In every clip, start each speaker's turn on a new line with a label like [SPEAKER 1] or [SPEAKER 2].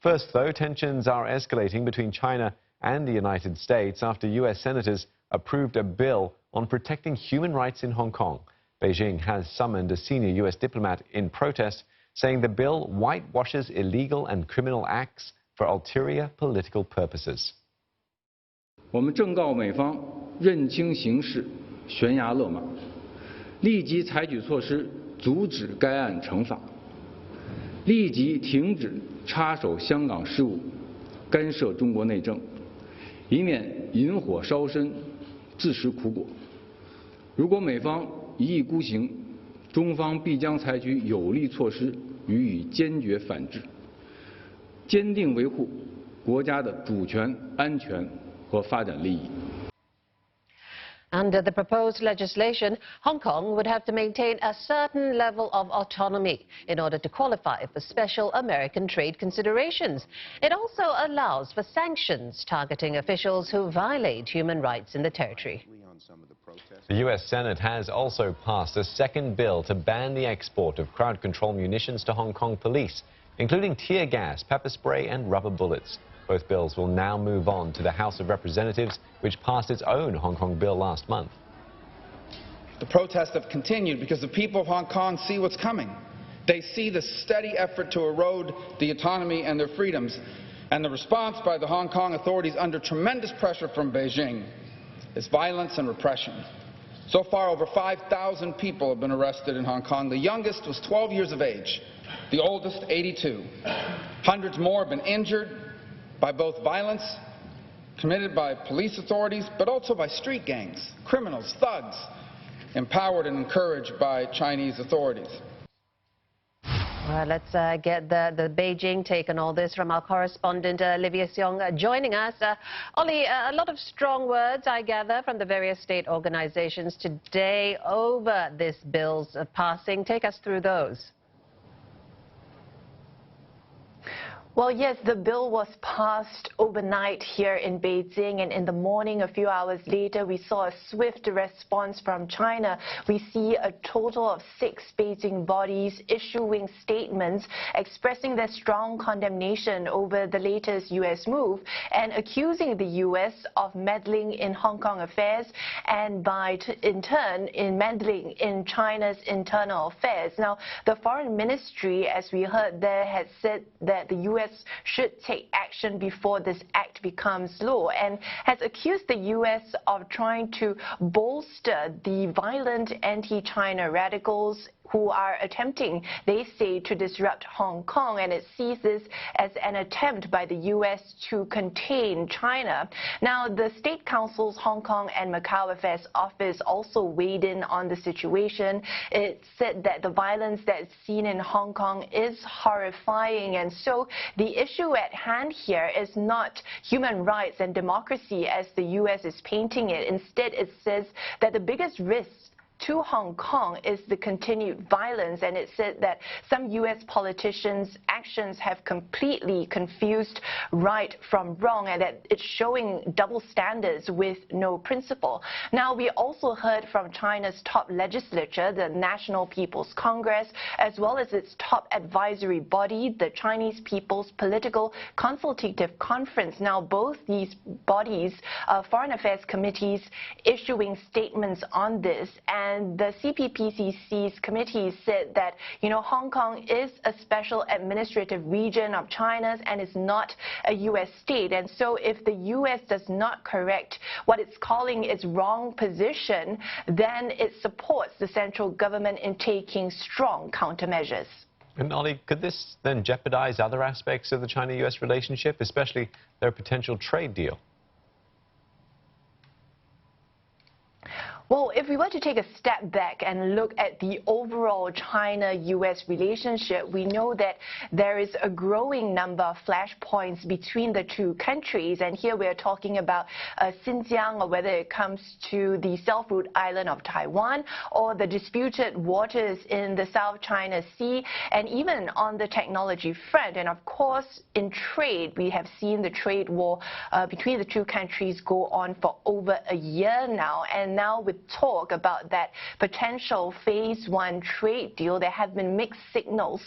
[SPEAKER 1] First, though, tensions are escalating between China and the United States after U.S. senators approved a bill on protecting human rights in Hong Kong. Beijing has summoned a senior U.S. diplomat in protest, saying the bill whitewashes illegal and criminal acts for ulterior political purposes.
[SPEAKER 2] 我们正告美方认清形势，悬崖勒马，立即采取措施阻止该案惩罚，立即停止插手香港事务，干涉中国内政，以免引火烧身，自食苦果。如果美方一意孤行，中方必将采取有力措施予以坚决反制，坚定维护国家的主权、安全和发展利益。
[SPEAKER 3] Under the proposed legislation, Hong Kong would have to maintain a certain level of autonomy in order to qualify for special American trade considerations. It also allows for sanctions targeting officials who violate human rights in the territory.
[SPEAKER 1] The U.S. Senate has also passed a second bill to ban the export of crowd control munitions to Hong Kong police, including tear gas, pepper spray and rubber bullets. Both bills will now move on to the House of Representatives, which passed its own Hong Kong bill last month.
[SPEAKER 4] The protests have continued because the people of Hong Kong see what's coming. They see the steady effort to erode the autonomy and their freedoms, and the response by the Hong Kong authorities under tremendous pressure from Beijing is violence and repression. So far, over 5,000 people have been arrested in Hong Kong. The youngest was 12 years of age, the oldest 82. Hundreds more have been injured by both violence committed by police authorities, but also by street gangs, criminals, thugs, empowered and encouraged by Chinese authorities.
[SPEAKER 3] Well, let's get the Beijing take on all this from our correspondent Olivia Seong joining us. Ollie, a lot of strong words, I gather, from the various state organizations today over this bill's passing. Take us through those.
[SPEAKER 5] Well, yes, the bill was passed overnight here in Beijing, and in the morning, a few hours later, we saw a swift response from China. We see a total of 6 Beijing bodies issuing statements expressing their strong condemnation over the latest U.S. move and accusing the U.S. of meddling in Hong Kong affairs and in turn, in meddling in China's internal affairs. Now, the Foreign Ministry, as we heard there, had said that the U.S. should take action before this act becomes law, and has accused the U.S. of trying to bolster the violent anti-China radicals who are attempting, they say, to disrupt Hong Kong, and it sees this as an attempt by the U.S. to contain China. Now, the State Council's Hong Kong and Macau Affairs Office also weighed in on the situation. It said that the violence that's seen in Hong Kong is horrifying, and so the issue at hand here is not human rights and democracy as the U.S. is painting it. Instead, it says that the biggest risk to Hong Kong is the continued violence, and it said that some U.S. politicians' actions have completely confused right from wrong, and that it's showing double standards with no principle. Now, we also heard from China's top legislature, the National People's Congress, as well as its top advisory body, the Chinese People's Political Consultative Conference. Now, both these bodies, foreign affairs committees, issuing statements on this, and the CPPCC's committee said that, Hong Kong is a special administrative region of China's and is not a U.S. state. And so if the U.S. does not correct what it's calling its wrong position, then it supports the central government in taking strong countermeasures.
[SPEAKER 1] And Ollie, could this then jeopardize other aspects of the China-U.S. relationship, especially their potential trade deal?
[SPEAKER 5] Well, if we were to take a step back and look at the overall China-U.S. relationship, we know that there is a growing number of flashpoints between the two countries. And here we are talking about Xinjiang, or whether it comes to the self-ruled island of Taiwan, or the disputed waters in the South China Sea, and even on the technology front. And of course, in trade, we have seen the trade war between the two countries go on for over a year now. And now with talk about that potential phase 1 trade deal, there have been mixed signals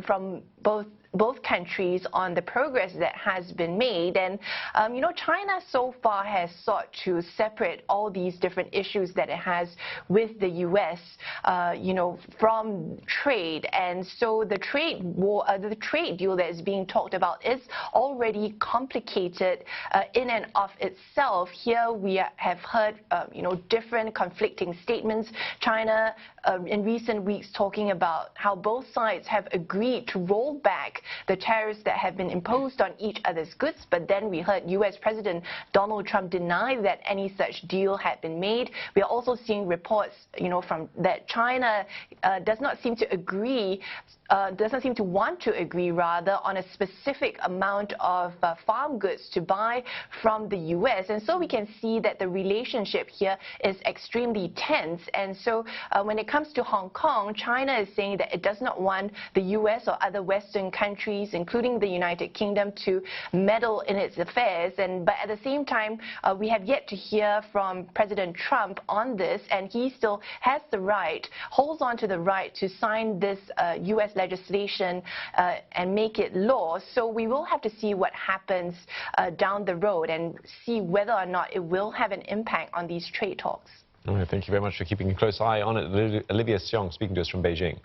[SPEAKER 5] from both both countries on the progress that has been made. And, you know, China so far has sought to separate all these different issues that it has with the U.S., you know, from trade. And so the trade war, the trade deal that is being talked about is already complicated in and of itself. Here we have heard, you know, different conflicting statements. China in recent weeks talking about how both sides have agreed to roll back the tariffs that have been imposed on each other's goods, but then we heard U.S. President Donald Trump deny that any such deal had been made. We are also seeing reports, you know, from that China does not seem to agree, doesn't seem to want to agree rather on a specific amount of farm goods to buy from the U.S. And so we can see that the relationship here is extremely tense. And so when it comes to Hong Kong, China is saying that it does not want the U.S. or other Western countries, including the United Kingdom, to meddle in its affairs. But at the same time, we have yet to hear from President Trump on this, and he still has the right, holds on to the right to sign this U.S. legislation and make it law. So we will have to see what happens down the road and see whether or not it will have an impact on these trade talks.
[SPEAKER 1] All right, thank you very much for keeping a close eye on it. Olivia Xiong speaking to us from Beijing.